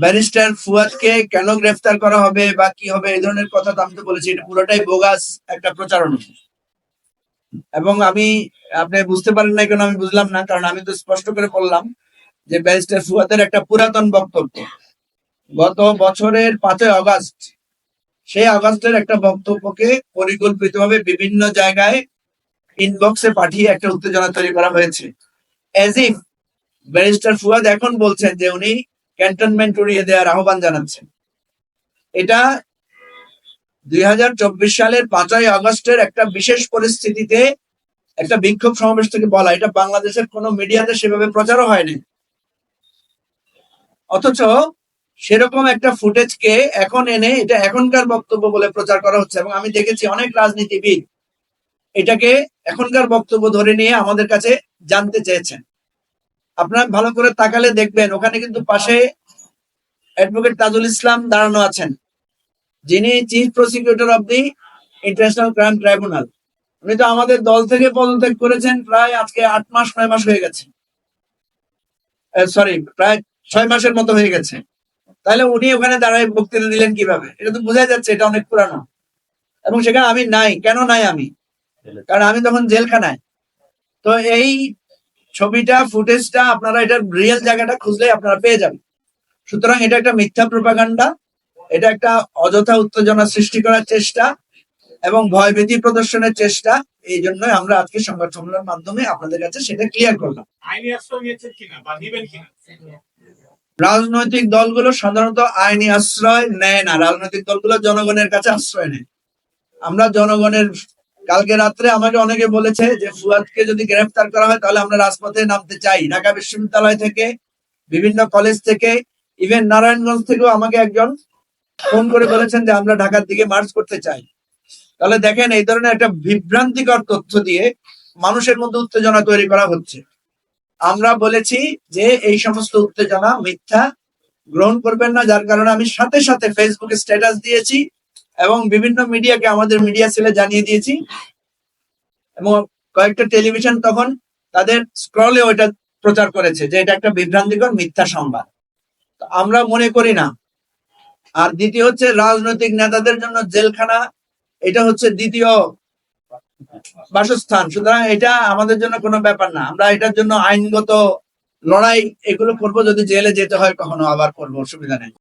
Barrister ফুয়াদকে কেন গ্রেফতার করা হবে বা কি হবে এই ধরনের কথা তো আমি তো বলেছি, এটা পুরোটাই বোগাস একটা প্রচারণা। এবং আপনি বুঝতে পারেন না কেন আমি বুঝলাম না, কারণ আমি তো স্পষ্ট করে বললাম যে ব্যারিস্টার ফুয়াদের একটা পুরাতন বক্তব্য গত বছরের 5ই আগস্ট, সেই আগস্টের একটা বক্তব্যকে পরিকল্পিতভাবে বিভিন্ন জায়গায় ইনবক্সে পাঠিয়ে একটা উত্তেজনা তৈরি করা হয়েছে, এজ ইফ ব্যারিস্টার ফুয়াদ এখন বলছেন যে উনি ক্যান্টনমেন্ট উড়িয়ে দেওয়ার আহ্বান জানাচ্ছেন। এটা 2024 সালের 5ই আগস্টের একটা বিশেষ পরিস্থিতিতে একটা বিক্ষোভ সমাবেশ থেকে বলা, এটা বাংলাদেশের কোনো মিডিয়াতে সেভাবে প্রচারও হয়নি। অথচ সেরকম একটা ফুটেজকে এখন এনে এটা এখনকার বক্তব্য বলে প্রচার করা হচ্ছে, এবং আমি দেখেছি অনেক রাজনীতিবিদ এটাকে এখনকার বক্তব্য ধরে নিয়ে আমাদের কাছে জানতে চেয়েছেন। আপনারা ভালো করে তাকালে দেখবেন ওখানে কিন্তু পাশে অ্যাডভোকেট তাজুল ইসলাম দাঁড়ানো আছেন, যিনি chief prosecutor of the international crime tribunal. উনি তো আমাদের দল থেকে পদত্যাগ করেছেন প্রায় আজকে 8 মাস 9 মাস হয়ে গেছে, সরি প্রায় 6 মাসের মতো হয়ে গেছে। তাহলে উনি ওখানে দাঁড়ায় বক্তৃতা দিলেন কিভাবে? এটা তো বোঝা যাচ্ছে এটা অনেক পুরানো। এবং সেখানে আমি নাই। কেন নাই আমি? কারণ আমি তখন জেলখানায়। তো এই ছবিটা, ফুটেজটা আপনারা এটার রিয়েল জায়গাটা খুঁজলে আপনারা পেয়ে যাবেন। সুতরাং এটা একটা মিথ্যা প্রোপাগান্ডা, এটা একটা অযথা উত্তেজনা সৃষ্টি করার চেষ্টা এবং ভয়ভীতি প্রদর্শনের চেষ্টা। এই জন্যই আমরা আজকে সংবাদ সম্মেলনের মাধ্যমে আপনাদের কাছে সেটা ক্লিয়ার করলাম। আইনি আশ্রয় নিয়েছেন কিনা বা নেবেন কিনা? রাজনৈতিক দলগুলো সাধারণত আইনি আশ্রয় নেয় না, রাজনৈতিক দলগুলো জনগণের কাছে আশ্রয় নেয়। আমরা জনগণের, কালকে রাত্রে আমাকে অনেকে বলেছে যে ফুয়াদকে যদি গ্রেফতার করা হয় তাহলে আমরা রাজপথে নামতে চাই। ঢাকা বিশ্ববিদ্যালয় থেকে, বিভিন্ন কলেজ থেকে, ইভেন নারায়ণগঞ্জ থেকেও আমাকে একজন ফোন করে বলেছেন যে আমরা ঢাকার দিকে মার্চ করতে চাই। তাহলে দেখেন এই ধরনের একটা বিভ্রান্তিকর তথ্য দিয়ে মানুষের মধ্যে উত্তেজনা তৈরি করা হচ্ছে। আমরা বলেছি যে এই সমস্ত উত্তেজনা মিথ্যা, গ্রহণ করবেন না। যার কারণে আমি সাথে সাথে ফেসবুকে স্ট্যাটাস দিয়েছি এবং বিভিন্ন মিডিয়াকে, আমাদের মিডিয়া সেলে জানিয়ে দিয়েছি, এবং কয়েকটা টেলিভিশন তখন তাদের স্ক্রলে ওইটা প্রচার করেছে যে এটা একটা বিভ্রান্তিকর মিথ্যা সংবাদ। আমরা মনে করি না। আর দ্বিতীয় হচ্ছে, রাজনৈতিক নেতাদের জন্য জেলখানা এটা হচ্ছে দ্বিতীয় বাসস্থান। সুতরাং এটা আমাদের জন্য কোনো ব্যাপার না। আমরা এটার জন্য আইনগত লড়াই এগুলো করবো, যদি জেলে যেতে হয় কখনো আবার করবো, অসুবিধা নেই।